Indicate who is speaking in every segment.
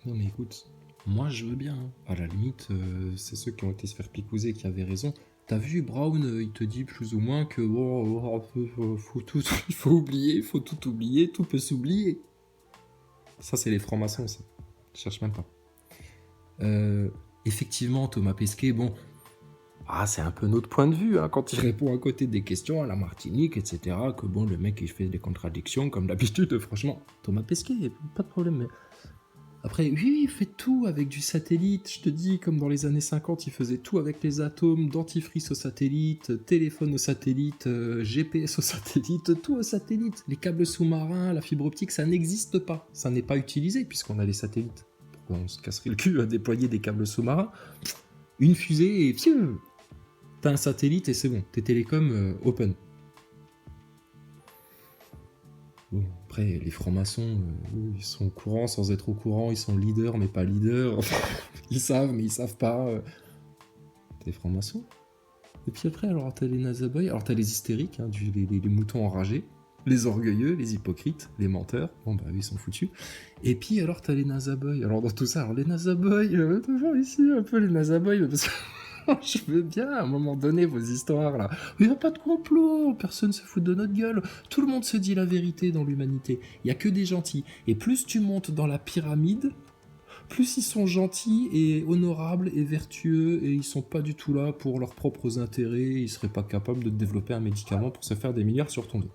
Speaker 1: Non mais écoute, moi je veux bien, hein. À la limite, c'est ceux qui ont été se faire picouser qui avaient raison. T'as vu, Brown, il te dit plus ou moins que faut tout, il faut oublier, faut tout oublier, tout peut s'oublier. Ça, c'est les francs-maçons, ça. Je cherche même pas. Euh, Effectivement, Thomas Pesquet, bon, c'est un peu notre point de vue, hein, quand il répond à côté des questions à la Martinique, etc. Que bon, le mec, il fait des contradictions, comme d'habitude, franchement. Thomas Pesquet, pas de problème, mais... Après, oui, il fait tout avec du satellite, je te dis, comme dans les années 50, il faisait tout avec les atomes, dentifrice au satellite, téléphone au satellite, GPS au satellite, tout au satellite. Les câbles sous-marins, la fibre optique, ça n'existe pas. Ça n'est pas utilisé, puisqu'on a les satellites. Pourquoi on se casserait le cul à déployer des câbles sous-marins? Une fusée et... Pfiou, t'as un satellite et c'est bon, tes télécoms open. Bon, après, les francs-maçons, ils sont au courant sans être au courant, ils sont leaders mais pas leaders. Ils savent mais ils savent pas. T'es francs-maçons. Et puis après, alors t'as les nazaboys, alors t'as les hystériques, hein, les moutons enragés, les orgueilleux, les hypocrites, les menteurs. Bon bah ils sont foutus. Et puis alors t'as les nazaboys. Alors dans tout ça, alors les nazaboys, toujours ici un peu les nazaboys, parce que je veux bien à un moment donné vos histoires là. Il n'y a pas de complot, personne se fout de notre gueule. Tout le monde se dit la vérité dans l'humanité. Il y a que des gentils. Et plus tu montes dans la pyramide, plus ils sont gentils et honorables et vertueux et ils sont pas du tout là pour leurs propres intérêts. Ils seraient pas capables de développer un médicament pour se faire des milliards sur ton dos.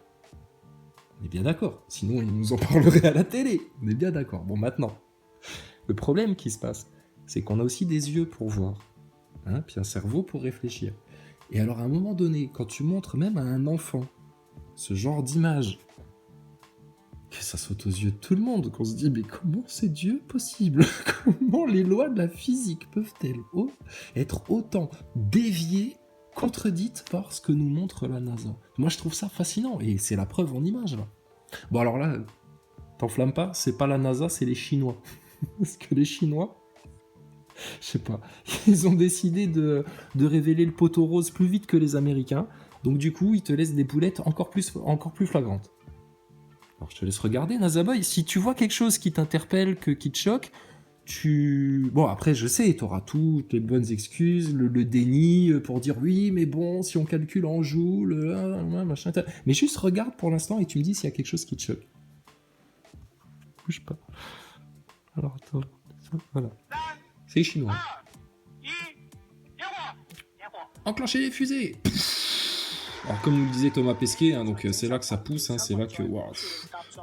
Speaker 1: On est bien d'accord. Sinon, ils nous en parleraient à la télé. On est bien d'accord. Bon, maintenant, le problème qui se passe, c'est qu'on a aussi des yeux pour voir. Hein, puis un cerveau pour réfléchir. Et alors à un moment donné, quand tu montres même à un enfant ce genre d'image, que ça saute aux yeux de tout le monde, qu'on se dit mais comment c'est Dieu possible? Comment les lois de la physique peuvent-elles être autant déviées, contredites par ce que nous montre la NASA? Moi je trouve ça fascinant, et c'est la preuve en image là. Bon alors là, t'enflamme pas, c'est pas la NASA, c'est les Chinois. Parce que les Chinois, je sais pas, ils ont décidé de révéler le poteau rose plus vite que les Américains, donc du coup, ils te laissent des boulettes encore plus flagrantes. Alors je te laisse regarder, Nazaboy, si tu vois quelque chose qui t'interpelle, qui te choque, Bon, après, je sais, t'auras toutes les bonnes excuses, le déni, pour dire oui, mais bon, si on calcule en joules, machin... Mais juste regarde pour l'instant et tu me dis s'il y a quelque chose qui te choque. Bouge pas. Alors, attends, voilà. C'est les Chinois. Enclenchez les fusées. Alors comme nous le disait Thomas Pesquet, hein, donc c'est là que ça pousse, hein, c'est là que... Wow,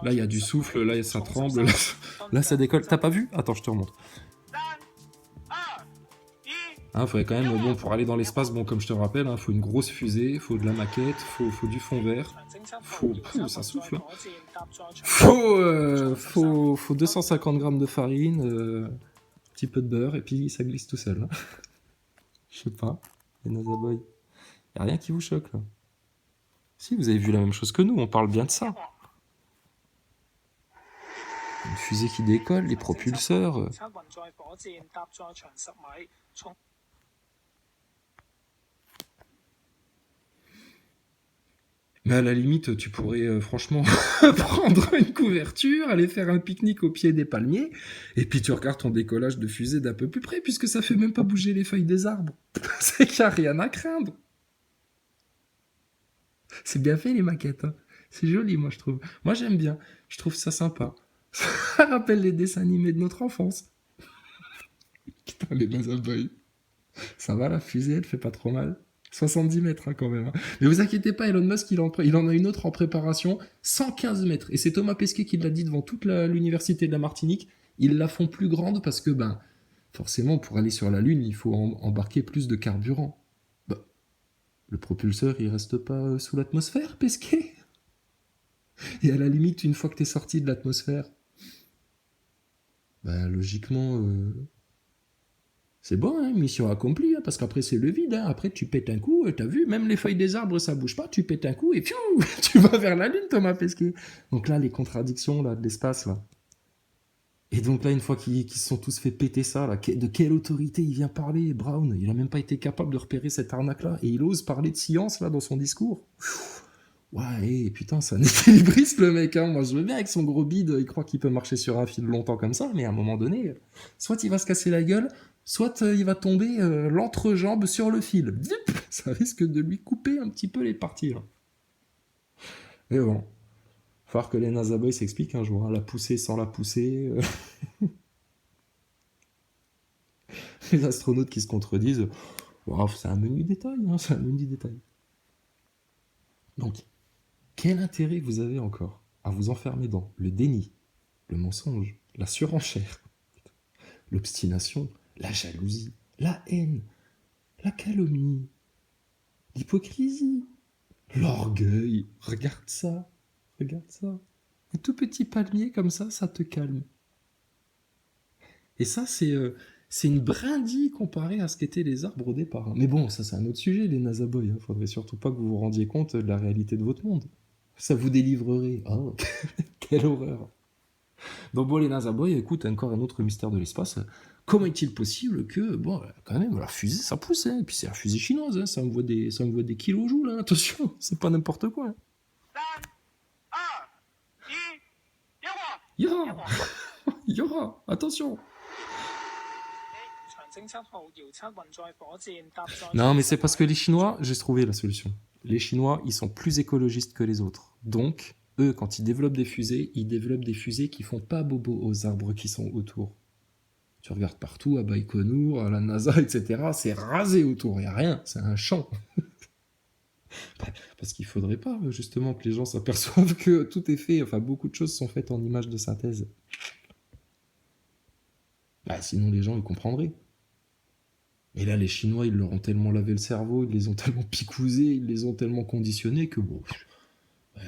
Speaker 1: là il y a du souffle, là ça tremble, là ça décolle. T'as pas vu? Attends, je te remonte. Hein, faudrait quand même, bon, pour aller dans l'espace, bon, comme je te rappelle, hein, faut une grosse fusée, faut de la maquette, faut du fond vert, ça souffle. Faut 250 grammes de farine, un petit peu de beurre, et puis ça glisse tout seul. Hein. Je sais pas, les Nazaboy. Y a rien qui vous choque là. Si, vous avez vu la même chose que nous, on parle bien de ça. Une fusée qui décolle, les propulseurs. Mais à la limite, tu pourrais franchement prendre une couverture, aller faire un pique-nique au pied des palmiers, et puis tu regardes ton décollage de fusée d'un peu plus près, puisque ça fait même pas bouger les feuilles des arbres. C'est qu'il n'y a rien à craindre. C'est bien fait les maquettes, hein. C'est joli, moi je trouve. Moi j'aime bien. Je trouve ça sympa. Ça rappelle les dessins animés de notre enfance. Putain, les Nazaboy. Ça va, la fusée, elle fait pas trop mal. 70 mètres, hein, quand même. Hein. Mais vous inquiétez pas, Elon Musk, il en a une autre en préparation. 115 mètres. Et c'est Thomas Pesquet qui l'a dit devant toute l'université de la Martinique. Ils la font plus grande parce que, forcément, pour aller sur la Lune, il faut embarquer plus de carburant. Le propulseur, il reste pas sous l'atmosphère, Pesquet? Et à la limite, une fois que t'es sorti de l'atmosphère, logiquement, c'est bon, hein, mission accomplie, hein, parce qu'après c'est le vide, hein. Après tu pètes un coup, t'as vu, même les feuilles des arbres ça bouge pas, tu pètes un coup et pfiou, tu vas vers la lune, Thomas Pesquet. Donc là, les contradictions là, de l'espace, là. Et donc là, une fois qu'ils se sont tous fait péter ça, là, de quelle autorité il vient parler, Brown? Il a même pas été capable de repérer cette arnaque-là, et il ose parler de science là dans son discours. Ouais, putain, c'est un équilibriste le mec, hein. Moi je veux bien avec son gros bide, il croit qu'il peut marcher sur un fil longtemps comme ça, mais à un moment donné, soit il va se casser la gueule, soit il va tomber l'entrejambe sur le fil. Zip, ça risque de lui couper un petit peu les parties, là. Mais bon, faut voir que les NASA Boys s'expliquent un jour, hein. La poussée sans la poussée, les astronautes qui se contredisent, wow, c'est un menu détail, hein, c'est un menu détail. Donc, quel intérêt vous avez encore à vous enfermer dans le déni, le mensonge, la surenchère, l'obstination, la jalousie, la haine, la calomnie, l'hypocrisie, l'orgueil? Regarde ça, regarde ça. Un tout petit palmier comme ça te calme. Et ça, c'est une brindille comparée à ce qu'étaient les arbres au départ, hein. Mais bon, ça c'est un autre sujet, les NASA Boys, hein. Faudrait surtout pas que vous vous rendiez compte de la réalité de votre monde. Ça vous délivrerait. Oh, quelle horreur. Donc bon, les NASA Boys, écoute, encore un autre mystère de l'espace. Comment est-il possible que, bon, quand même, la fusée, ça pousse, hein. Et puis c'est la fusée chinoise, hein. Ça envoie des kilojoules, là. Attention, c'est pas n'importe quoi, hein. Yora Yora Attention. Non, mais c'est parce que les Chinois, j'ai trouvé la solution. Les Chinois, ils sont plus écologistes que les autres. Donc, eux, quand ils développent des fusées qui font pas bobo aux arbres qui sont autour. Tu regardes partout, à Baïkonour, à la NASA, etc., c'est rasé autour, il n'y a rien, c'est un champ. Parce qu'il faudrait pas, justement, que les gens s'aperçoivent que tout est fait, enfin, beaucoup de choses sont faites en images de synthèse. Bah, sinon, les gens, ils comprendraient. Mais là, les Chinois, ils leur ont tellement lavé le cerveau, ils les ont tellement picousés, ils les ont tellement conditionnés que bon,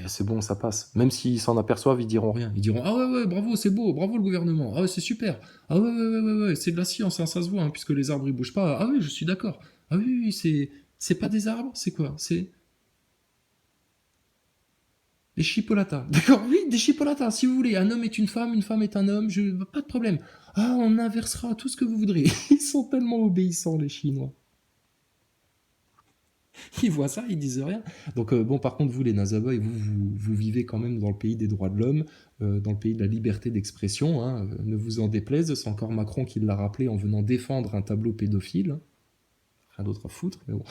Speaker 1: c'est bon, ça passe. Même s'ils s'en aperçoivent, ils diront rien. Ils diront ah ouais, bravo, c'est beau, bravo le gouvernement, ah ouais, c'est super, ah ouais, c'est de la science, hein, ça se voit, hein, puisque les arbres ils bougent pas. Ah oui, je suis d'accord. Ah oui, c'est pas des arbres, c'est quoi? C'est des chipolatas. D'accord, oui, des chipolatas, si vous voulez. Un homme est une femme est un homme, pas de problème. Ah, on inversera tout ce que vous voudrez. Ils sont tellement obéissants, les Chinois. Ils voient ça, ils disent rien. Donc bon, par contre, vous, les NASA Boys, vous vivez quand même dans le pays des droits de l'homme, dans le pays de la liberté d'expression, hein, ne vous en déplaise, c'est encore Macron qui l'a rappelé en venant défendre un tableau pédophile. Hein. Rien d'autre à foutre, mais bon.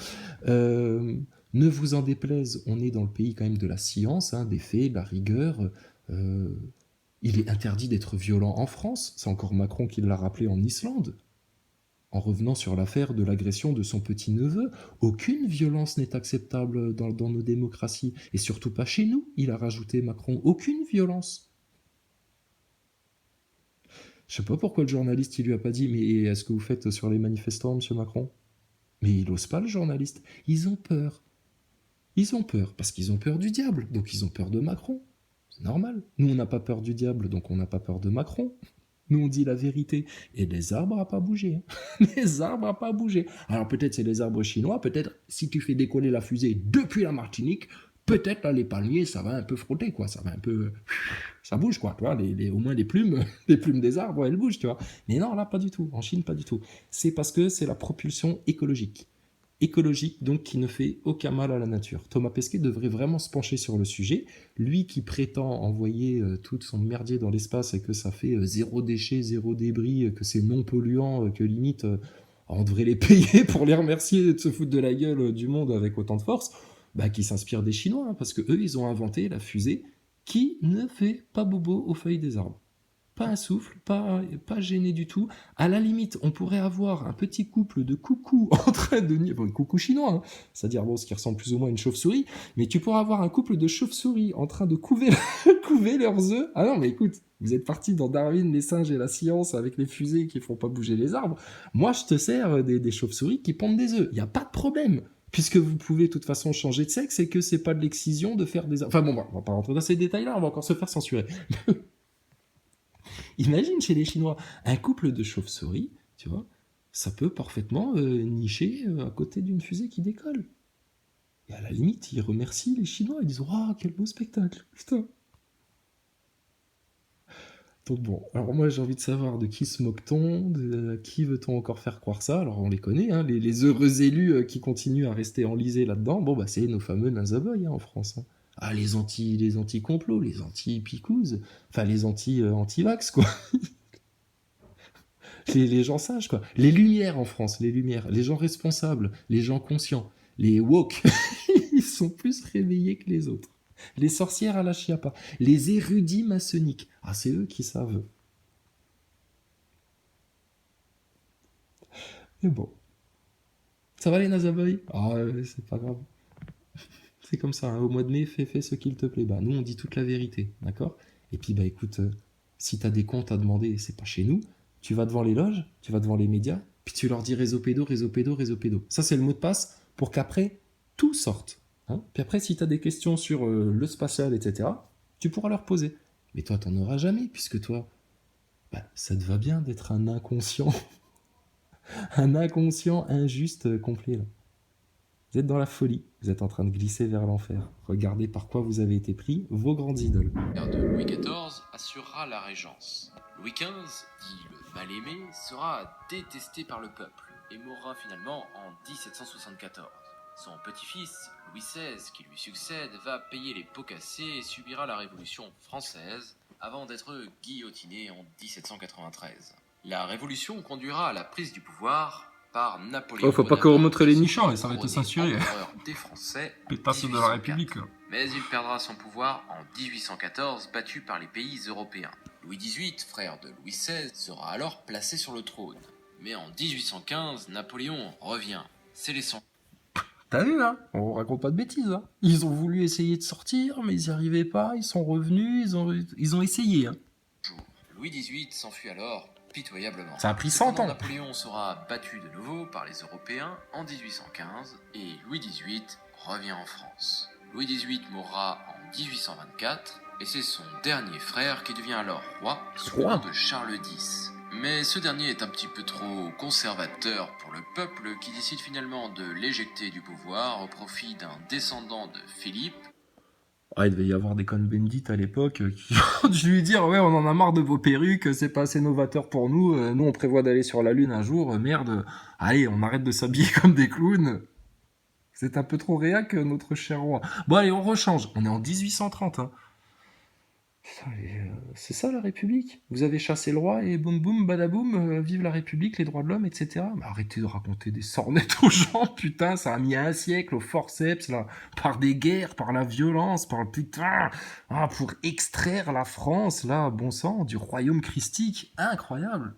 Speaker 1: Ne vous en déplaise, on est dans le pays quand même de la science, hein, des faits, de la rigueur. Euh, il est interdit d'être violent en France, c'est encore Macron qui l'a rappelé en Islande. En revenant sur l'affaire de l'agression de son petit-neveu, aucune violence n'est acceptable dans nos démocraties, et surtout pas chez nous, il a rajouté Macron, aucune violence. Je sais pas pourquoi le journaliste il lui a pas dit, mais est-ce que vous faites sur les manifestants, monsieur Macron? Mais il ose pas, le journaliste. Ils ont peur. Ils ont peur, parce qu'ils ont peur du diable, donc ils ont peur de Macron. C'est normal. Nous, on n'a pas peur du diable, donc on n'a pas peur de Macron. Nous, on dit la vérité. Et les arbres n'ont pas bougé. Les arbres n'ont pas bougé. Alors peut-être c'est les arbres chinois, peut-être si tu fais décoller la fusée depuis la Martinique, peut-être là les palmiers, ça va un peu frotter, quoi. Ça va un peu... Ça bouge, quoi. Tu vois, au moins les plumes des arbres, elles bougent, tu vois. Mais non, là, pas du tout. En Chine, pas du tout. C'est parce que c'est la propulsion écologique. Écologique, donc qui ne fait aucun mal à la nature. Thomas Pesquet devrait vraiment se pencher sur le sujet. Lui qui prétend envoyer tout son merdier dans l'espace et que ça fait zéro déchet, zéro débris, que c'est non polluant, que limite on devrait les payer pour les remercier de se foutre de la gueule du monde avec autant de force, bah, qui s'inspire des Chinois, hein, parce que eux ils ont inventé la fusée qui ne fait pas bobo aux feuilles des arbres. Pas un souffle, pas gêné du tout. À la limite, on pourrait avoir un petit couple de coucous en train de... Bon, coucou chinois, hein, c'est-à-dire bon, ce qui ressemble plus ou moins à une chauve-souris, mais tu pourrais avoir un couple de chauves-souris en train de couver, couver leurs œufs. Ah non, mais écoute, vous êtes parti dans Darwin, les singes et la science avec les fusées qui font pas bouger les arbres. Moi, je te sers des chauves-souris qui pondent des œufs. Il n'y a pas de problème. Puisque vous pouvez de toute façon changer de sexe et que c'est pas de l'excision de faire des... Enfin bon, on va pas rentrer dans ces détails-là, on va encore se faire censurer. Imagine chez les Chinois, un couple de chauves-souris, tu vois, ça peut parfaitement nicher à côté d'une fusée qui décolle. Et à la limite, ils remercient les Chinois, ils disent « Waouh, quel beau spectacle, putain !» Donc bon, alors moi j'ai envie de savoir de qui se moque-t-on, de qui veut-on encore faire croire ça. Alors on les connaît, hein, les heureux élus qui continuent à rester enlisés là-dedans, bon bah c'est nos fameux NASA Boys hein, en France. Hein. Ah, les anti-complots, les anti-picouzes, enfin les anti-vax, quoi. Les gens sages, quoi. Les lumières en France, les lumières, les gens responsables, les gens conscients, les woke, ils sont plus réveillés que les autres. Les sorcières à la chiappa, les érudits maçonniques, ah, c'est eux qui savent. Mais bon, ça va les Nazaboy? Ah, c'est pas grave. C'est comme ça, hein. Au mois de mai, fais ce qu'il te plaît. Bah, nous, on dit toute la vérité, d'accord? Et puis, bah écoute, si t'as des comptes à demander, c'est pas chez nous. Tu vas devant les loges, tu vas devant les médias, puis tu leur dis réseau pédo, réseau pédo, réseau pédo. Ça, c'est le mot de passe pour qu'après, tout sorte. Hein. Puis après, si t'as des questions sur le spatial, etc., tu pourras leur poser. Mais toi, t'en auras jamais, puisque toi, bah, ça te va bien d'être un inconscient, un inconscient injuste complet, là. Vous êtes dans la folie, vous êtes en train de glisser vers l'enfer. Regardez par quoi vous avez été pris, vos grandes idoles.
Speaker 2: De Louis XIV assurera la régence. Louis XV, dit le mal-aimé, sera détesté par le peuple et mourra finalement en 1774. Son petit-fils, Louis XVI, qui lui succède, va payer les pots cassés et subira la Révolution française avant d'être guillotiné en 1793. La Révolution conduira à la prise du pouvoir par Napoléon.
Speaker 1: Oh, faut pas qu'on remonte les nichons, et ça va être censuré.
Speaker 2: Des Français.
Speaker 1: Pétasse de la République.
Speaker 2: Mais il perdra son pouvoir en 1814, battu par les pays européens. Louis XVIII, frère de Louis XVI, sera alors placé sur le trône. Mais en 1815, Napoléon revient. C'est les 100.
Speaker 1: T'as vu, hein? On raconte pas de bêtises, hein? Ils ont voulu essayer de sortir, mais ils n'y arrivaient pas, ils sont revenus, ils ont essayé, hein?
Speaker 2: Louis XVIII s'enfuit alors pitoyablement.
Speaker 1: Ça a pris 100 ans.
Speaker 2: Napoléon sera battu de nouveau par les Européens en 1815 et Louis XVIII revient en France. Louis XVIII mourra en 1824 et c'est son dernier frère qui devient alors roi sous le nom de Charles X. Mais ce dernier est un petit peu trop conservateur pour le peuple qui décide finalement de l'éjecter du pouvoir au profit d'un descendant de Philippe.
Speaker 1: Ah, il devait y avoir des Cohn-Bendit à l'époque qui ont dû lui dire ouais, on en a marre de vos perruques, c'est pas assez novateur pour nous, nous on prévoit d'aller sur la lune un jour, merde, allez, on arrête de s'habiller comme des clowns. C'est un peu trop réac, notre cher roi. Bon allez, on rechange, on est en 1830, hein. Putain, c'est ça la République? Vous avez chassé le roi et boum boum badaboum, vive la République, les droits de l'homme, etc. Mais arrêtez de raconter des sornettes aux gens, putain, ça a mis un siècle au forceps, là, par des guerres, par la violence, par le putain, ah, pour extraire la France, là, bon sang, du royaume christique, incroyable.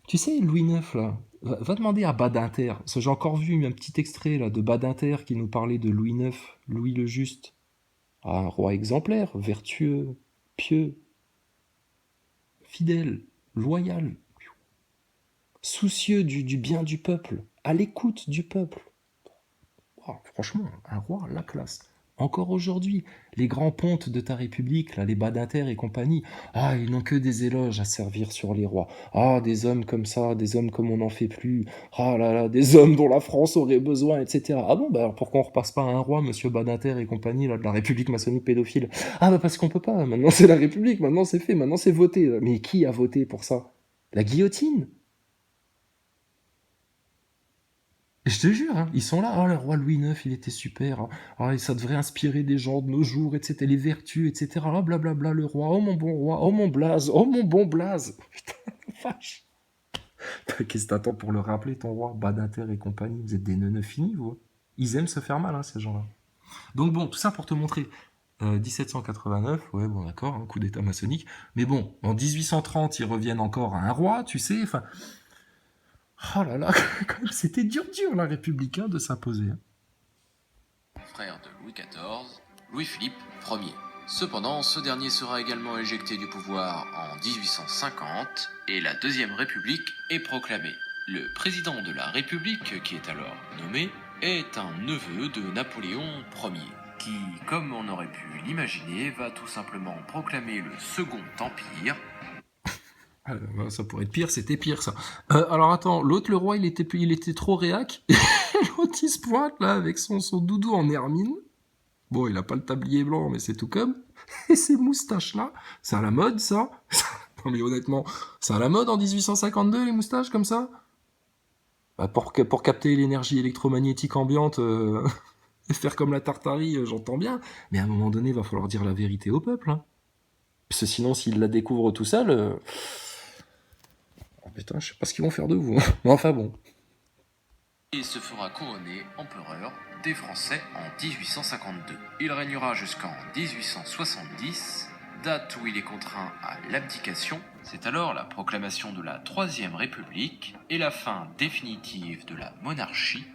Speaker 1: Tu sais, Louis IX, là, va demander à Badinter, parce que j'ai encore vu un petit extrait, là, de Badinter qui nous parlait de Louis IX, Louis le Juste. Un roi exemplaire, vertueux, pieux, fidèle, loyal, soucieux du bien du peuple, à l'écoute du peuple. Oh, franchement, un roi, la classe. Encore aujourd'hui, les grands pontes de ta République, là, les Badinter et compagnie, ah, ils n'ont que des éloges à servir sur les rois. Ah, des hommes comme ça, des hommes comme on n'en fait plus. Ah là là, des hommes dont la France aurait besoin, etc. Ah bon, bah alors pourquoi on repasse pas à un roi, monsieur Badinter et compagnie, là, de la République maçonnique pédophile? Ah bah parce qu'on peut pas, maintenant c'est la République, maintenant c'est fait, maintenant c'est voté. Mais qui a voté pour ça? La guillotine? Je te jure, hein, ils sont là. Oh, le roi Louis IX, il était super. Hein. Ah, et ça devrait inspirer des gens de nos jours, etc. Les vertus, etc. Oh, blablabla, le roi. Oh, mon bon roi. Oh, mon blaze. Oh, mon bon blaze. Putain, la vache. Qu'est-ce que t'attends pour le rappeler, ton roi? Badinter et compagnie. Vous êtes des neuneux finis, vous. Ils aiment se faire mal, hein, ces gens-là. Donc, bon, tout ça pour te montrer. 1789, ouais, bon, d'accord, un coup d'état maçonnique. Mais bon, en 1830, ils reviennent encore à un roi, tu sais. Enfin. Oh là là, quand même, c'était dur, la République, de s'imposer.
Speaker 2: Frère de Louis XIV, Louis-Philippe Ier. Cependant, ce dernier sera également éjecté du pouvoir en 1850 et la Deuxième République est proclamée. Le président de la République, qui est alors nommé, est un neveu de Napoléon Ier, qui, comme on aurait pu l'imaginer, va tout simplement proclamer le Second Empire.
Speaker 1: Ça pourrait être pire, c'était pire ça. Alors attends, l'autre, le roi, il était trop réac. L'autre, il se pointe là avec son doudou en hermine. Bon, il a pas le tablier blanc, mais c'est tout comme. Et ces moustaches là, c'est à la mode ça. Non mais honnêtement, c'est à la mode en 1852 les moustaches comme ça. Bah, pour capter l'énergie électromagnétique ambiante, Faire comme la Tartarie, j'entends bien, mais à un moment donné, il va falloir dire la vérité au peuple. Hein. Parce que sinon, s'ils la découvrent tout seul, oh, putain, je sais pas ce qu'ils vont faire de vous. Mais enfin bon.
Speaker 2: Et se fera couronner empereur des Français en 1852. Il régnera jusqu'en 1870, date où il est contraint à l'abdication. C'est alors la proclamation de la Troisième République et la fin définitive de la monarchie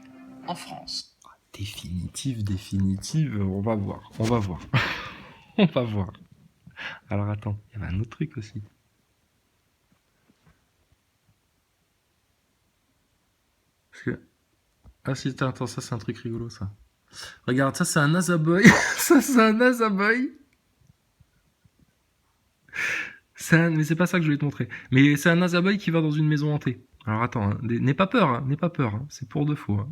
Speaker 2: en France.
Speaker 1: Définitive, on va voir. On va voir. Alors attends, il y avait un autre truc aussi. Parce que... Ah si, attends, ça c'est un truc rigolo ça. Regarde, ça c'est un Azaboy. Ça c'est un Azaboy. Mais c'est pas ça que je voulais te montrer. Mais c'est un Azaboy qui va dans une maison hantée. Alors attends, hein, n'aie pas peur, hein, C'est pour de faux,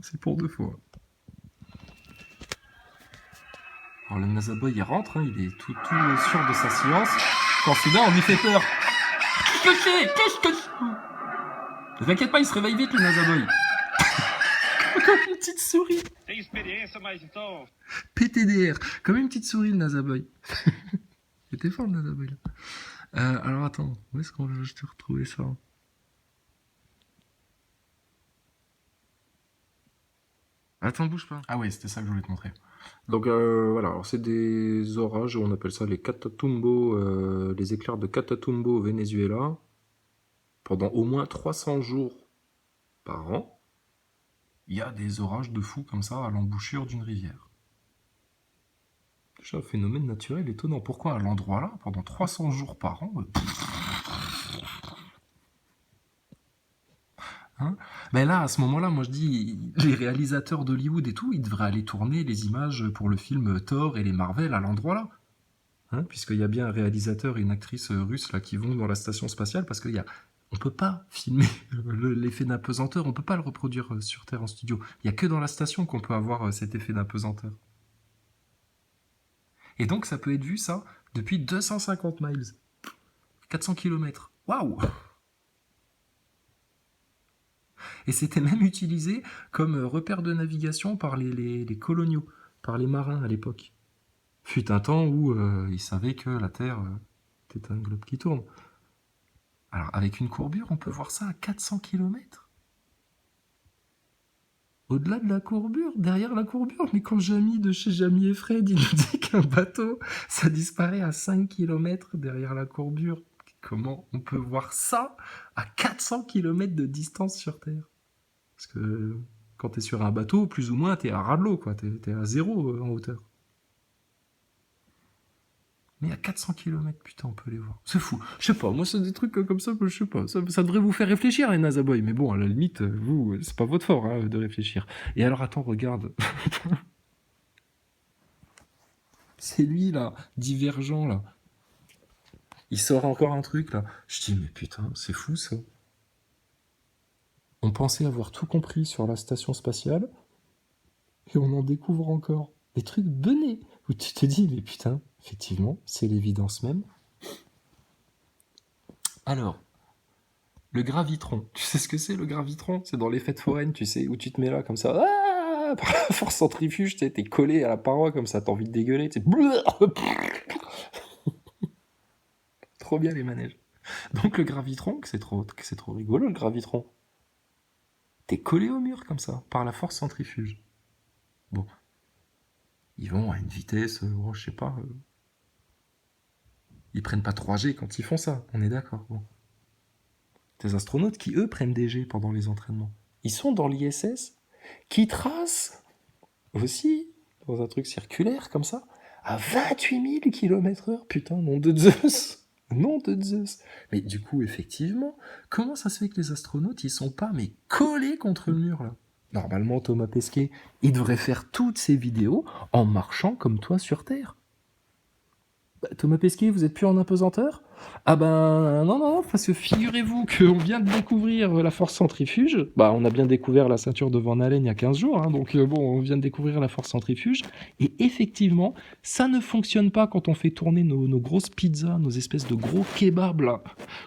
Speaker 1: Alors le Nazaboy il rentre, hein, il est tout sûr de sa science. Quand soudain on lui fait peur. Qu'est-ce que c'est? Ne t'inquiète pas, il se réveille vite le Nazaboy. Comme une petite souris. PTDR, comme une petite souris le Nazaboy. C'était fort le Nazaboy là. Alors attends, où est-ce que je t'ai retrouvé ça? Attends, bouge pas. Ah oui, c'était ça que je voulais te montrer. Donc voilà, alors c'est des orages, on appelle ça les Catatumbo, les éclairs de Catatumbo au Venezuela, pendant au moins 300 jours par an. Il y a des orages de fou comme ça à l'embouchure d'une rivière. Déjà un phénomène naturel étonnant. Pourquoi à l'endroit là, pendant 300 jours par an hein? Ben là, à ce moment-là, moi je dis, les réalisateurs d'Hollywood et tout, ils devraient aller tourner les images pour le film Thor et les Marvel à l'endroit là. Hein, puisqu'il y a bien un réalisateur et une actrice russe là qui vont dans la station spatiale, parce qu'il y a... On peut pas filmer l'effet d'apesanteur, on peut pas le reproduire sur Terre en studio. Il y a que dans la station qu'on peut avoir cet effet d'apesanteur. Et donc ça peut être vu ça depuis 250 miles. 400 km. Waouh! Et c'était même utilisé comme repère de navigation par les coloniaux, par les marins à l'époque. Fut un temps où ils savaient que la Terre était un globe qui tourne. Alors, avec une courbure, on peut voir ça à 400 km. Au-delà de la courbure, derrière la courbure. Mais quand Jamie de chez Jamie et Fred, il nous dit qu'un bateau, ça disparaît à 5 km derrière la courbure. Comment on peut voir ça à 400 km de distance sur Terre? Parce que quand t'es sur un bateau, plus ou moins, t'es à ras de l'eau, quoi. T'es à 0 en hauteur. Mais à 400 km, putain, on peut les voir. C'est fou. Je sais pas, moi, c'est des trucs comme ça, je sais pas. Ça devrait vous faire réfléchir, les Nazaboy. Mais bon, à la limite, vous, c'est pas votre fort hein, de réfléchir. Et alors, attends, regarde. C'est lui, là, divergent, là. Il sort encore un truc, là. Je dis, mais putain, c'est fou, ça. On pensait avoir tout compris sur la station spatiale, et on en découvre encore. Des trucs benets, où tu te dis, mais putain, effectivement, c'est l'évidence même. Alors, le gravitron. Tu sais ce que c'est, le gravitron? C'est dans les fêtes foraines, tu sais, où tu te mets là, comme ça, ah, par la force centrifuge, tu sais, t'es collé à la paroi, comme ça, t'as envie de dégueuler, tu sais. Trop bien, les manèges. Donc, le gravitron, c'est trop rigolo, le gravitron. T'es collé au mur, comme ça, par la force centrifuge. Bon. Ils vont à une vitesse, je sais pas... Ils prennent pas 3G quand ils font ça, on est d'accord. Bon. Des astronautes qui, eux, prennent des G pendant les entraînements. Ils sont dans l'ISS, qui tracent aussi, dans un truc circulaire comme ça, à 28 000 km/h. Putain, nom de Zeus. Nom de Zeus. Mais du coup, effectivement, comment ça se fait que les astronautes, ils sont pas mais collés contre le mur, là? Normalement, Thomas Pesquet, il devrait faire toutes ses vidéos en marchant comme toi sur Terre. Thomas Pesquet, vous êtes plus en apesanteur? Ah ben non, parce que figurez-vous qu'on vient de découvrir la force centrifuge. Bah on a bien découvert la ceinture de Van Allen il y a 15 jours, hein, donc bon, on vient de découvrir la force centrifuge. Et effectivement, ça ne fonctionne pas quand on fait tourner nos grosses pizzas, nos espèces de gros kebabs là,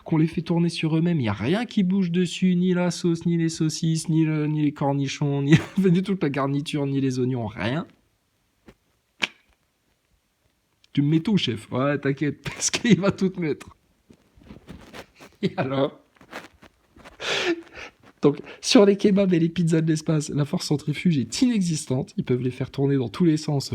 Speaker 1: qu'on les fait tourner sur eux-mêmes. Il n'y a rien qui bouge dessus, ni la sauce, ni les saucisses, ni les cornichons, ni toute la garniture, ni les oignons, rien. Tu me mets tout, chef. Ouais, t'inquiète, parce qu'il va tout te mettre. Et alors? Donc, sur les kebabs et les pizzas de l'espace, la force centrifuge est inexistante. Ils peuvent les faire tourner dans tous les sens.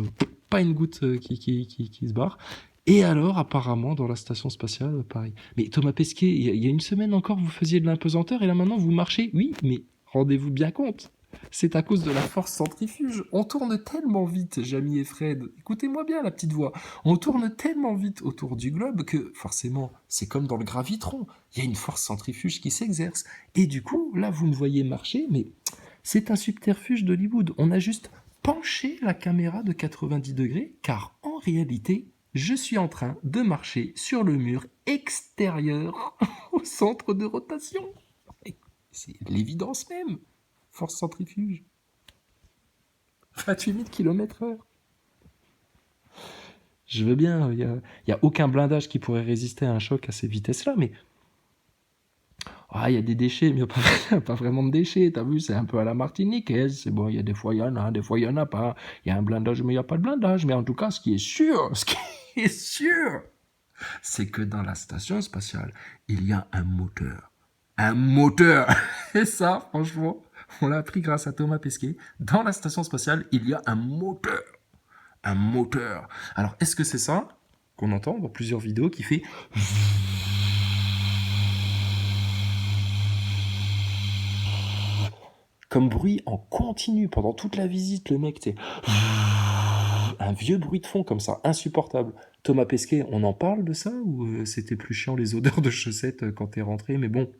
Speaker 1: Pas une goutte qui se barre. Et alors, apparemment, dans la station spatiale, pareil. Mais Thomas Pesquet, il y a une semaine encore, vous faisiez de l'impesanteur et là maintenant, vous marchez. Oui, mais rendez-vous bien compte. C'est à cause de la force centrifuge. On tourne tellement vite, Jamie et Fred. Écoutez-moi bien la petite voix. On tourne tellement vite autour du globe que, forcément, c'est comme dans le gravitron. Il y a une force centrifuge qui s'exerce. Et du coup, là, vous me voyez marcher, mais c'est un subterfuge d'Hollywood. On a juste penché la caméra de 90 degrés, car en réalité, je suis en train de marcher sur le mur extérieur au centre de rotation. C'est l'évidence même. Force centrifuge. 28 000 km/h. Je veux bien, il y a aucun blindage qui pourrait résister à un choc à ces vitesses-là, mais... Ah, il y a des déchets, mais il n'y a pas vraiment de déchets, t'as vu, c'est un peu à la martiniquaise, c'est bon, il y a des fois il y en a, des fois il n'y en a pas, il y a un blindage, mais il n'y a pas de blindage, mais en tout cas, ce qui est sûr, c'est que dans la station spatiale, il y a un moteur. Un moteur. Et ça, franchement... On l'a appris grâce à Thomas Pesquet. Dans la station spatiale, il y a un moteur. Un moteur. Alors, est-ce que c'est ça qu'on entend dans plusieurs vidéos qui fait... Comme bruit en continu pendant toute la visite, le mec, c'est... Un vieux bruit de fond comme ça, insupportable. Thomas Pesquet, on en parle de ça ou c'était plus chiant les odeurs de chaussettes quand t'es rentré? Mais bon...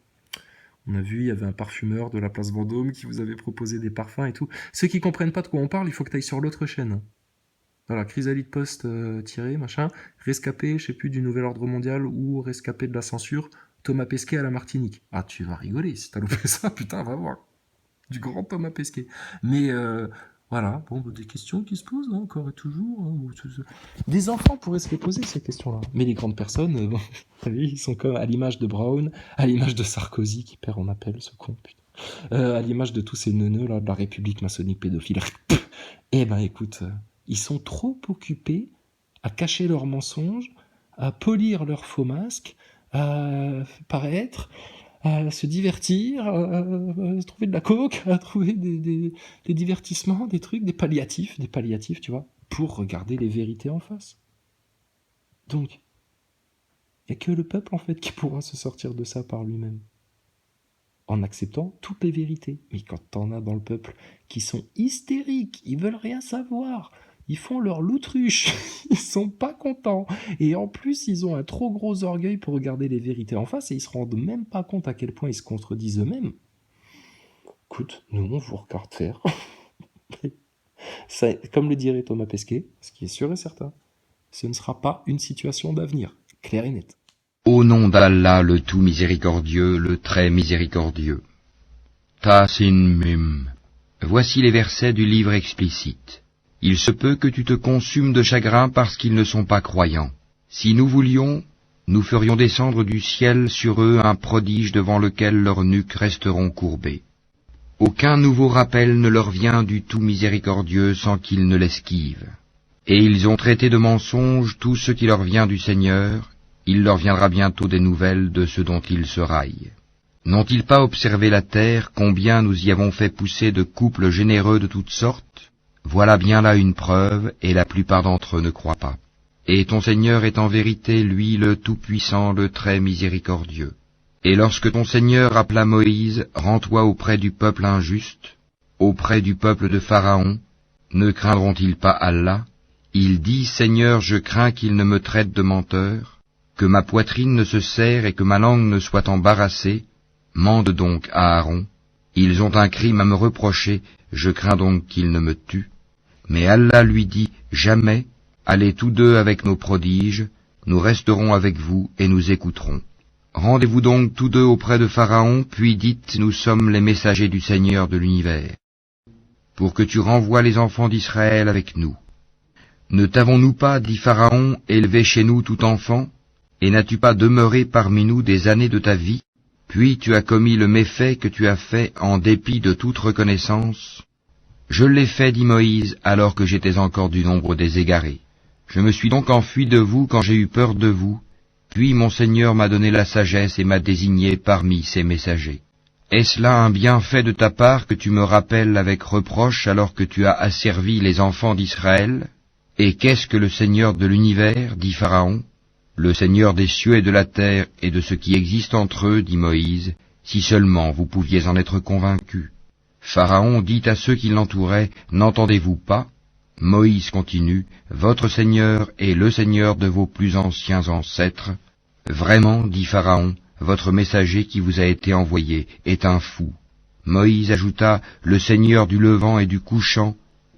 Speaker 1: On a vu, il y avait un parfumeur de la place Vendôme qui vous avait proposé des parfums et tout. Ceux qui comprennent pas de quoi on parle, il faut que tu ailles sur l'autre chaîne. Voilà, Chrysalide Post machin, rescapé, je sais plus, du Nouvel Ordre Mondial ou rescapé de la censure, Thomas Pesquet à la Martinique. Ah, tu vas rigoler, si t'as loupé ça, putain, va voir. Du grand Thomas Pesquet. Mais voilà, bon, des questions qui se posent, hein, encore et toujours. Hein, des enfants pourraient se les poser, ces questions-là. Mais les grandes personnes, bon, ils sont comme à l'image de Brown, à l'image de Sarkozy, qui perd en appel, ce con, putain. À l'image de tous ces neuneux, là, de la République maçonnique pédophile. Eh ben, écoute, ils sont trop occupés à cacher leurs mensonges, à polir leurs faux masques, à paraître... à se divertir, à trouver de la coke, à trouver des divertissements, des trucs, des palliatifs, tu vois, pour regarder les vérités en face. Donc, il n'y a que le peuple, en fait, qui pourra se sortir de ça par lui-même. En acceptant toutes les vérités. Mais quand t'en as dans le peuple qui sont hystériques, ils veulent rien savoir, ils font leur loutruche, ils sont pas contents. Et en plus, ils ont un trop gros orgueil pour regarder les vérités en face et ils se rendent même pas compte à quel point ils se contredisent eux-mêmes. Écoute, nous, on vous regarde faire. Ça, comme le dirait Thomas Pesquet, ce qui est sûr et certain, ce ne sera pas une situation d'avenir, clair et net.
Speaker 3: Au nom d'Allah, le tout miséricordieux, le très miséricordieux. Tasin Mim. Voici les versets du livre explicite. Il se peut que tu te consumes de chagrin parce qu'ils ne sont pas croyants. Si nous voulions, nous ferions descendre du ciel sur eux un prodige devant lequel leurs nuques resteront courbées. Aucun nouveau rappel ne leur vient du tout miséricordieux sans qu'ils ne l'esquivent. Et ils ont traité de mensonge tout ce qui leur vient du Seigneur, il leur viendra bientôt des nouvelles de ce dont ils se raillent. N'ont-ils pas observé la terre, combien nous y avons fait pousser de couples généreux de toutes sortes? Voilà bien là une preuve, et la plupart d'entre eux ne croient pas. Et ton Seigneur est en vérité, lui, le Tout-Puissant, le très miséricordieux. Et lorsque ton Seigneur appela Moïse, rends-toi auprès du peuple injuste, auprès du peuple de Pharaon, ne craindront-ils pas Allah? Il dit, Seigneur, je crains qu'il ne me traite de menteur, que ma poitrine ne se serre et que ma langue ne soit embarrassée. Mande donc à Aaron. Ils ont un crime à me reprocher, je crains donc qu'ils ne me tuent. Mais Allah lui dit, jamais, allez tous deux avec nos prodiges, nous resterons avec vous et nous écouterons. Rendez-vous donc tous deux auprès de Pharaon, puis dites, nous sommes les messagers du Seigneur de l'univers, pour que tu renvoies les enfants d'Israël avec nous. Ne t'avons-nous pas, dit Pharaon, élevé chez nous tout enfant, et n'as-tu pas demeuré parmi nous des années de ta vie? Puis tu as commis le méfait que tu as fait en dépit de toute reconnaissance. Je l'ai fait, dit Moïse, alors que j'étais encore du nombre des égarés. Je me suis donc enfui de vous quand j'ai eu peur de vous, puis mon Seigneur m'a donné la sagesse et m'a désigné parmi ses messagers. Est-ce là un bienfait de ta part que tu me rappelles avec reproche alors que tu as asservi les enfants d'Israël? Et qu'est-ce que le Seigneur de l'univers, dit Pharaon? Le Seigneur des cieux et de la terre et de ce qui existe entre eux, dit Moïse, si seulement vous pouviez en être convaincus. Pharaon dit à ceux qui l'entouraient, n'entendez-vous pas? Moïse continue, votre Seigneur est le Seigneur de vos plus anciens ancêtres. Vraiment, dit Pharaon, votre messager qui vous a été envoyé est un fou. Moïse ajouta, le Seigneur du levant et du couchant,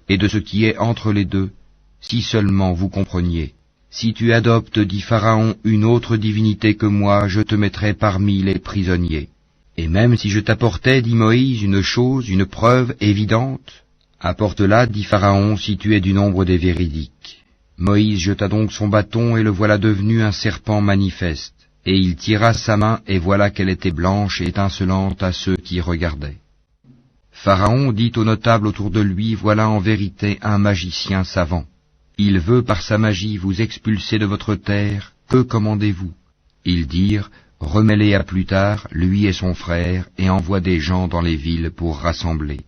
Speaker 3: et de ce qui est entre les deux, si seulement vous compreniez. Si tu adoptes, dit Pharaon, une autre divinité que moi, je te mettrai parmi les prisonniers. Et même si je t'apportais, dit Moïse, une chose, une preuve évidente, apporte-la, dit Pharaon, si tu es du nombre des véridiques. Moïse jeta donc son bâton, et le voilà devenu un serpent manifeste. Et il tira sa main, et voilà qu'elle était blanche et étincelante à ceux qui regardaient. Pharaon dit aux notables autour de lui, voilà en vérité un magicien savant. Il veut par sa magie vous expulser de votre terre, que commandez-vous? Ils dirent, remets-les à plus tard, lui et son frère, et envoie des gens dans les villes pour rassembler.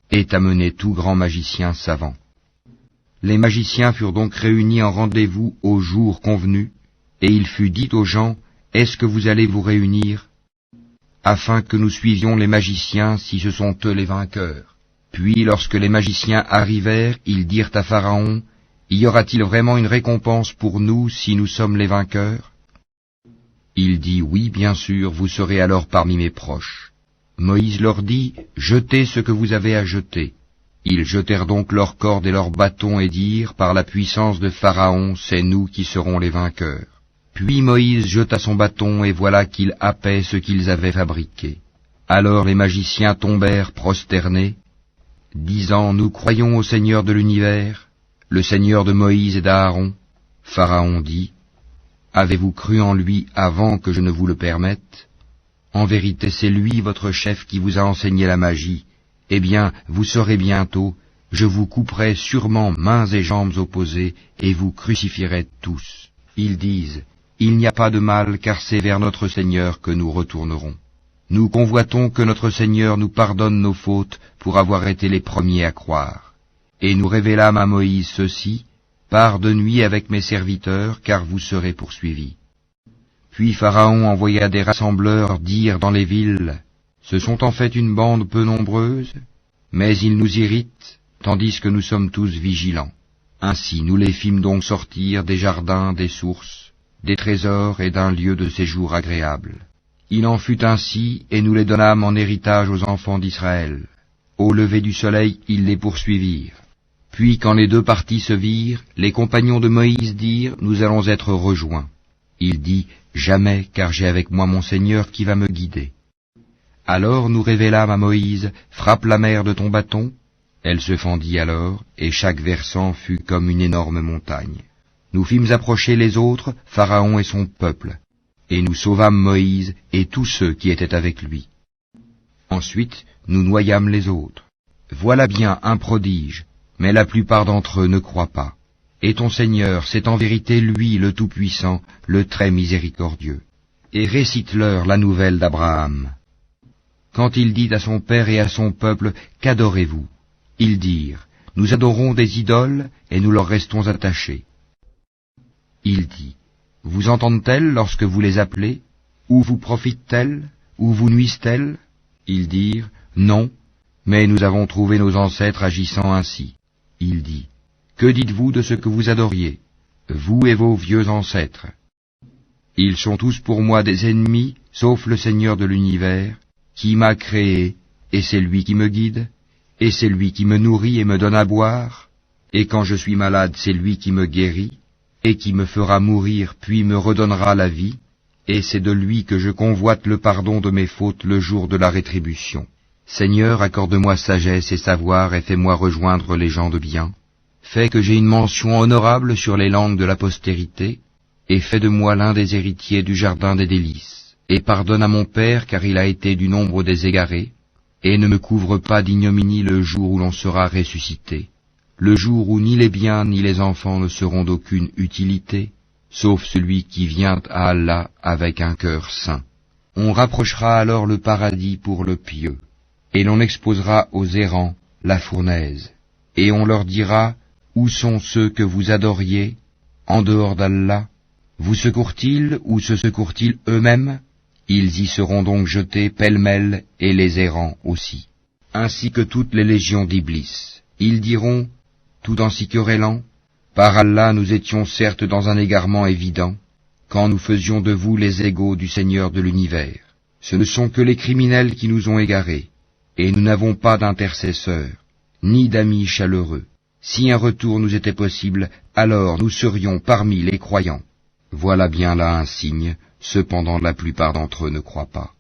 Speaker 3: Et amener tout grand magicien savant. Les magiciens furent donc réunis en rendez-vous au jour convenu, et il fut dit aux gens, est-ce que vous allez vous réunir, afin que nous suivions les magiciens si ce sont eux les vainqueurs? Puis lorsque les magiciens arrivèrent, ils dirent à Pharaon, y aura-t-il vraiment une récompense pour nous si nous sommes les vainqueurs? Il dit, oui, bien sûr, vous serez alors parmi mes proches. Moïse leur dit, jetez ce que vous avez à jeter. Ils jetèrent donc leurs cordes et leurs bâtons et dirent, par la puissance de Pharaon, c'est nous qui serons les vainqueurs. Puis Moïse jeta son bâton et voilà qu'il happait ce qu'ils avaient fabriqué. Alors les magiciens tombèrent prosternés, disant, nous croyons au Seigneur de l'univers, le Seigneur de Moïse et d'Aaron. Pharaon dit, avez-vous cru en lui avant que je ne vous le permette? En vérité, c'est lui votre chef qui vous a enseigné la magie. Eh bien, vous saurez bientôt, je vous couperai sûrement mains et jambes opposées, et vous crucifierez tous. Ils disent, il n'y a pas de mal, car c'est vers notre Seigneur que nous retournerons. Nous convoitons que notre Seigneur nous pardonne nos fautes pour avoir été les premiers à croire. Et nous révélâmes à Moïse ceci, pars de nuit avec mes serviteurs, car vous serez poursuivis. Puis Pharaon envoya des rassembleurs dire dans les villes, ce sont en fait une bande peu nombreuse, mais ils nous irritent, tandis que nous sommes tous vigilants. Ainsi nous les fîmes donc sortir des jardins, des sources, des trésors et d'un lieu de séjour agréable. Il en fut ainsi, et nous les donnâmes en héritage aux enfants d'Israël. Au lever du soleil, ils les poursuivirent. Puis quand les deux parties se virent, les compagnons de Moïse dirent, nous allons être rejoints. Il dit, jamais, car j'ai avec moi mon Seigneur qui va me guider. Alors nous révélâmes à Moïse, frappe la mer de ton bâton. Elle se fendit alors, et chaque versant fut comme une énorme montagne. Nous fîmes approcher les autres, Pharaon et son peuple, et nous sauvâmes Moïse et tous ceux qui étaient avec lui. Ensuite, nous noyâmes les autres. Voilà bien un prodige, mais la plupart d'entre eux ne croient pas. Et ton Seigneur, c'est en vérité lui le Tout-Puissant, le très miséricordieux. Et récite-leur la nouvelle d'Abraham. Quand il dit à son père et à son peuple, qu'adorez-vous? Ils dirent, nous adorons des idoles et nous leur restons attachés. Il dit, vous entendent-elles lorsque vous les appelez? Ou vous profitent-elles? Ou vous nuisent-elles? Ils dirent, non, mais nous avons trouvé nos ancêtres agissant ainsi. Il dit, que dites-vous de ce que vous adoriez, vous et vos vieux ancêtres? Ils sont tous pour moi des ennemis, sauf le Seigneur de l'univers, qui m'a créé, et c'est lui qui me guide, et c'est lui qui me nourrit et me donne à boire, et quand je suis malade, c'est lui qui me guérit, et qui me fera mourir puis me redonnera la vie, et c'est de lui que je convoite le pardon de mes fautes le jour de la rétribution. Seigneur, accorde-moi sagesse et savoir et fais-moi rejoindre les gens de bien. Fais que j'ai une mention honorable sur les langues de la postérité, et fais de moi l'un des héritiers du jardin des délices. Et pardonne à mon père, car il a été du nombre des égarés, et ne me couvre pas d'ignominie le jour où l'on sera ressuscité. le jour où ni les biens ni les enfants ne seront d'aucune utilité, sauf celui qui vient à Allah avec un cœur saint. On rapprochera alors le paradis pour le pieux, et l'on exposera aux errants la fournaise, et on leur dira, où sont ceux que vous adoriez, en dehors d'Allah? Vous secourent-ils ou se secourent-ils eux-mêmes? Ils y seront donc jetés pêle-mêle, et les errants aussi, ainsi que toutes les légions d'Iblis. Ils diront, tout en s'y querellant, par Allah nous étions certes dans un égarement évident, quand nous faisions de vous les égaux du Seigneur de l'univers. Ce ne sont que les criminels qui nous ont égarés, et nous n'avons pas d'intercesseurs, ni d'amis chaleureux. Si un retour nous était possible, alors nous serions parmi les croyants. Voilà bien là un signe, cependant la plupart d'entre eux ne croient pas.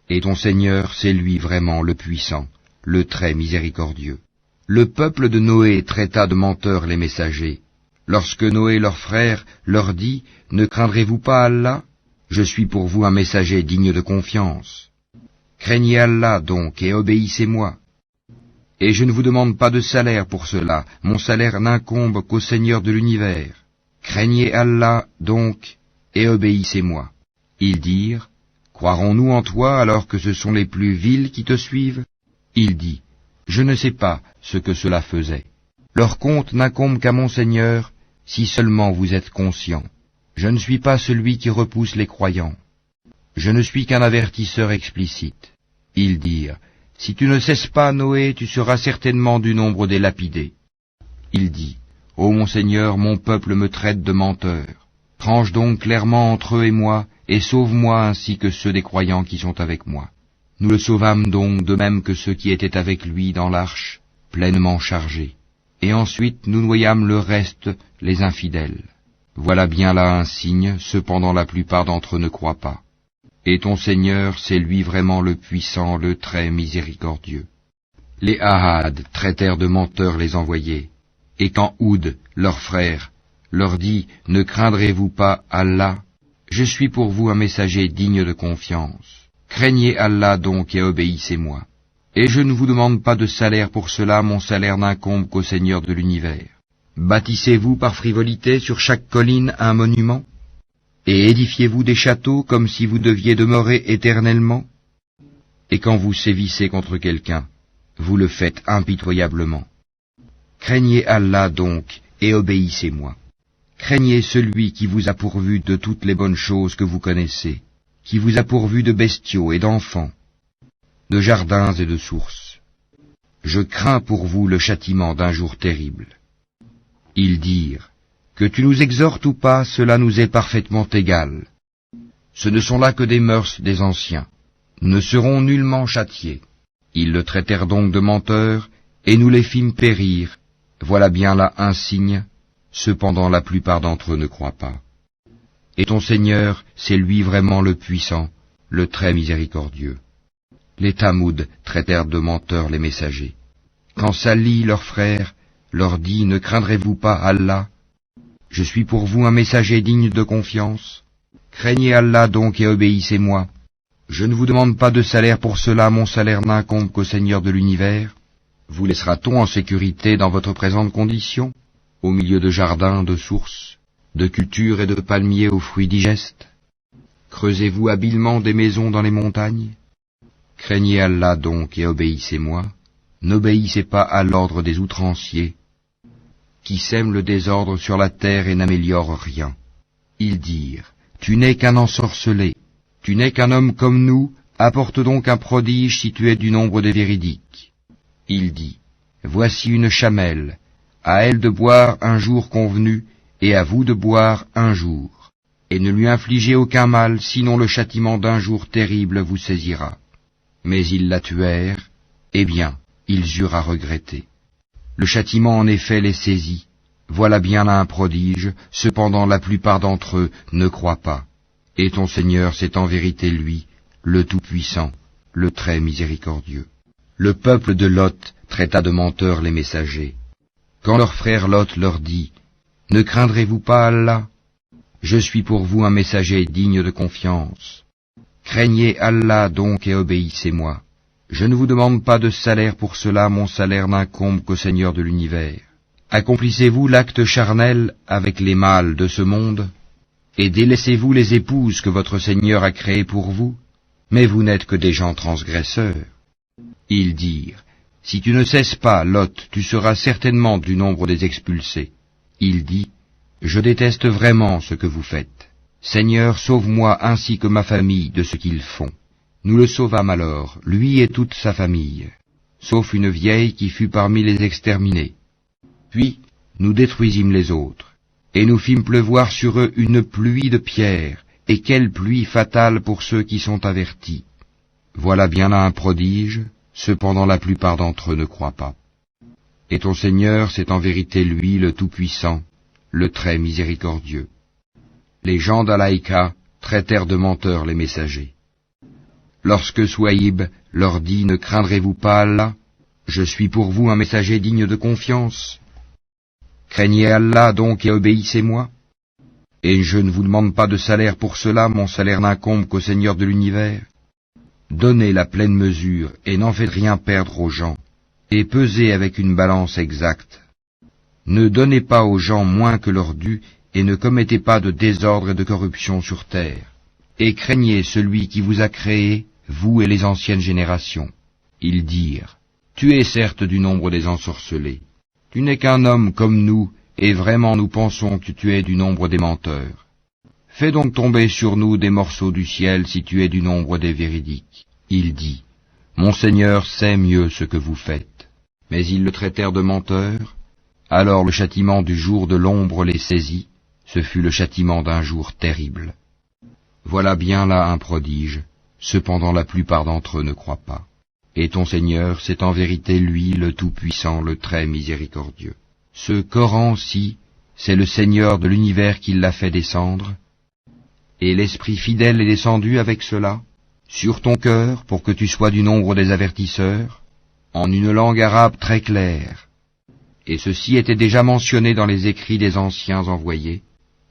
Speaker 3: Et ton Seigneur, c'est lui vraiment le puissant, le très miséricordieux. Le peuple de Noé traita de menteurs les messagers. Lorsque Noé leur frère leur dit, « Ne craindrez-vous pas Allah? Je suis pour vous un messager digne de confiance. Craignez Allah donc et obéissez-moi. Et je ne vous demande pas de salaire pour cela, mon salaire n'incombe qu'au Seigneur de l'univers. Craignez Allah donc et obéissez-moi. » Ils dirent, « Croirons-nous en toi alors que ce sont les plus vils qui te suivent ?» Il dit, « Je ne sais pas ce que cela faisait. Leur compte n'incombe qu'à mon Seigneur, si seulement vous êtes conscients. Je ne suis pas celui qui repousse les croyants. Je ne suis qu'un avertisseur explicite. » Ils dirent, « Si tu ne cesses pas, Noé, tu seras certainement du nombre des lapidés. » Il dit, « Ô mon Seigneur, mon peuple me traite de menteur. Tranche donc clairement entre eux et moi, et sauve-moi ainsi que ceux des croyants qui sont avec moi. » Nous le sauvâmes donc de même que ceux qui étaient avec lui dans l'arche, pleinement chargés. Et ensuite nous noyâmes le reste, les infidèles. Voilà bien là un signe, cependant la plupart d'entre eux ne croient pas. Et ton Seigneur, c'est lui vraiment le puissant, le très miséricordieux. Les Ahad traitèrent de menteurs les envoyés. Et quand Houd, leur frère, leur dit, « Ne craindrez-vous pas Allah? Je suis pour vous un messager digne de confiance. Craignez Allah donc et obéissez-moi. Et je ne vous demande pas de salaire pour cela, mon salaire n'incombe qu'au Seigneur de l'univers. Bâtissez-vous par frivolité sur chaque colline un monument? Et édifiez-vous des châteaux comme si vous deviez demeurer éternellement? Et quand vous sévissez contre quelqu'un, vous le faites impitoyablement. Craignez Allah donc et obéissez-moi. Craignez celui qui vous a pourvu de toutes les bonnes choses que vous connaissez, qui vous a pourvu de bestiaux et d'enfants, de jardins et de sources. Je crains pour vous le châtiment d'un jour terrible. » Ils dirent, « Que tu nous exhortes ou pas, cela nous est parfaitement égal. Ce ne sont là que des mœurs des anciens. Nous ne serons nullement châtiés. » Ils le traitèrent donc de menteur, et nous les fîmes périr. Voilà bien là un signe, cependant la plupart d'entre eux ne croient pas. Et ton Seigneur, c'est lui vraiment le puissant, le très miséricordieux. Les Tamoud traitèrent de menteurs les messagers. Quand Salih, leur frère, leur dit, « Ne craindrez-vous pas Allah? Je suis pour vous un messager digne de confiance. Craignez Allah donc et obéissez-moi. Je ne vous demande pas de salaire pour cela, mon salaire n'incombe qu'au Seigneur de l'univers. Vous laissera-t-on en sécurité dans votre présente condition, au milieu de jardins, de sources, de cultures et de palmiers aux fruits digestes? Creusez-vous habilement des maisons dans les montagnes? Craignez Allah donc et obéissez-moi. N'obéissez pas à l'ordre des outranciers, qui sèment le désordre sur la terre et n'améliorent rien. » Ils dirent, « Tu n'es qu'un ensorcelé, tu n'es qu'un homme comme nous, apporte donc un prodige si tu es du nombre des véridiques. » Il dit, « Voici une chamelle, à elle de boire un jour convenu, et à vous de boire un jour, et ne lui infligez aucun mal, sinon le châtiment d'un jour terrible vous saisira. » Mais ils la tuèrent, eh bien, ils eurent à regretter. Le châtiment en effet les saisit. Voilà bien là un prodige, cependant la plupart d'entre eux ne croient pas. Et ton Seigneur, c'est en vérité lui, le Tout-Puissant, le très miséricordieux. Le peuple de Lot traita de menteurs les messagers. Quand leur frère Lot leur dit, « Ne craindrez-vous pas Allah? Je suis pour vous un messager digne de confiance. Craignez Allah donc et obéissez-moi. Je ne vous demande pas de salaire pour cela, mon salaire n'incombe qu'au Seigneur de l'univers. Accomplissez-vous l'acte charnel avec les mâles de ce monde, et délaissez-vous les épouses que votre Seigneur a créées pour vous, mais vous n'êtes que des gens transgresseurs. Ils dirent, si tu ne cesses pas, Lot, tu seras certainement du nombre des expulsés. Il dit, je déteste vraiment ce que vous faites. Seigneur, sauve-moi ainsi que ma famille de ce qu'ils font. Nous le sauvâmes alors, lui et toute sa famille, sauf une vieille qui fut parmi les exterminés. Puis nous détruisîmes les autres, et nous fîmes pleuvoir sur eux une pluie de pierres, et quelle pluie fatale pour ceux qui sont avertis. Voilà bien là un prodige, cependant la plupart d'entre eux ne croient pas. Et ton Seigneur, c'est en vérité lui le Tout-Puissant, le très miséricordieux. Les gens d'Alaïka traitèrent de menteurs les messagers. Lorsque Souaïb leur dit, ne craindrez-vous pas Allah? Je suis pour vous un messager digne de confiance. Craignez Allah donc et obéissez-moi. Et je ne vous demande pas de salaire pour cela, mon salaire n'incombe qu'au Seigneur de l'univers. Donnez la pleine mesure et n'en faites rien perdre aux gens, et pesez avec une balance exacte. Ne donnez pas aux gens moins que leur dû, et ne commettez pas de désordre et de corruption sur terre. Et craignez celui qui vous a créé, vous et les anciennes générations. Ils dirent, tu es certes du nombre des ensorcelés. Tu n'es qu'un homme comme nous, et vraiment nous pensons que tu es du nombre des menteurs. Fais donc tomber sur nous des morceaux du ciel si tu es du nombre des véridiques. Il dit, mon Seigneur sait mieux ce que vous faites. Mais ils le traitèrent de menteur. Alors le châtiment du jour de l'ombre les saisit. Ce fut le châtiment d'un jour terrible. Voilà bien là un prodige. Cependant la plupart d'entre eux ne croient pas. Et ton Seigneur, c'est en vérité lui le Tout-Puissant, le très miséricordieux. Ce Coran-ci, c'est le Seigneur de l'univers qui l'a fait descendre, et l'Esprit fidèle est descendu avec cela, sur ton cœur, pour que tu sois du nombre des avertisseurs, en une langue arabe très claire. Et ceci était déjà mentionné dans les écrits des anciens envoyés.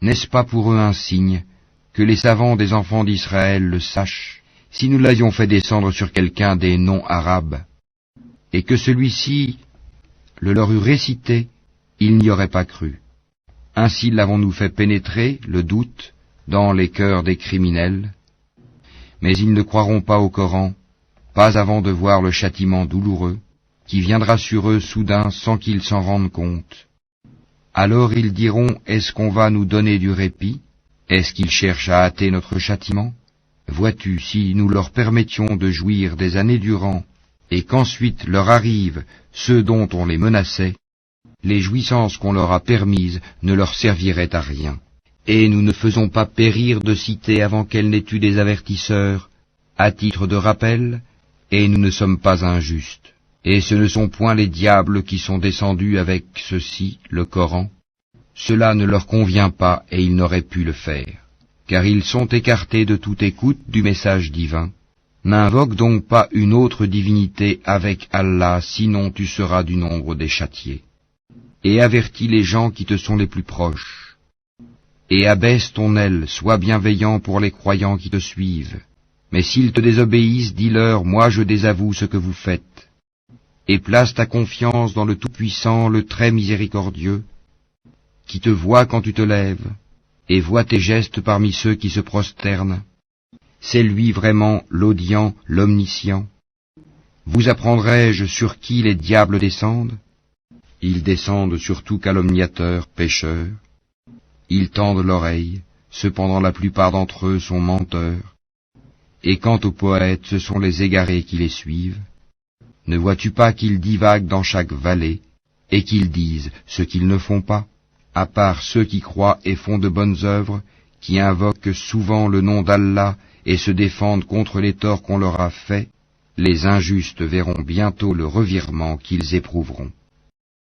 Speaker 3: N'est-ce pas pour eux un signe, que les savants des enfants d'Israël le sachent, si nous l'avions fait descendre sur quelqu'un des noms arabes, et que celui-ci le leur eût récité, ils n'y auraient pas cru. Ainsi l'avons-nous fait pénétrer, le doute, dans les cœurs des criminels. Mais ils ne croiront pas au Coran, pas avant de voir le châtiment douloureux, qui viendra sur eux soudain sans qu'ils s'en rendent compte. Alors ils diront, est-ce qu'on va nous donner du répit? Est-ce qu'ils cherchent à hâter notre châtiment? Vois-tu, si nous leur permettions de jouir des années durant, et qu'ensuite leur arrivent ceux dont on les menaçait, les jouissances qu'on leur a permises ne leur serviraient à rien. Et nous ne faisons pas périr de cité avant qu'elle n'ait eu des avertisseurs, à titre de rappel, et nous ne sommes pas injustes. Et ce ne sont point les diables qui sont descendus avec ceci, le Coran. Cela ne leur convient pas et ils n'auraient pu le faire, car ils sont écartés de toute écoute du message divin. N'invoque donc pas une autre divinité avec Allah, sinon tu seras du nombre des châtiés. Et avertis les gens qui te sont les plus proches. Et abaisse ton aile, sois bienveillant pour les croyants qui te suivent. Mais s'ils te désobéissent, dis-leur, moi je désavoue ce que vous faites. Et place ta confiance dans le Tout-Puissant, le très miséricordieux, qui te voit quand tu te lèves, et voit tes gestes parmi ceux qui se prosternent. C'est lui vraiment l'audient, l'omniscient. Vous apprendrai-je sur qui les diables descendent? Ils descendent sur tout calomniateur, pécheur. Ils tendent l'oreille, cependant la plupart d'entre eux sont menteurs. Et quant aux poètes, ce sont les égarés qui les suivent. Ne vois-tu pas qu'ils divaguent dans chaque vallée, et qu'ils disent ce qu'ils ne font pas, à part ceux qui croient et font de bonnes œuvres, qui invoquent souvent le nom d'Allah et se défendent contre les torts qu'on leur a faits, les injustes verront bientôt le revirement qu'ils éprouveront.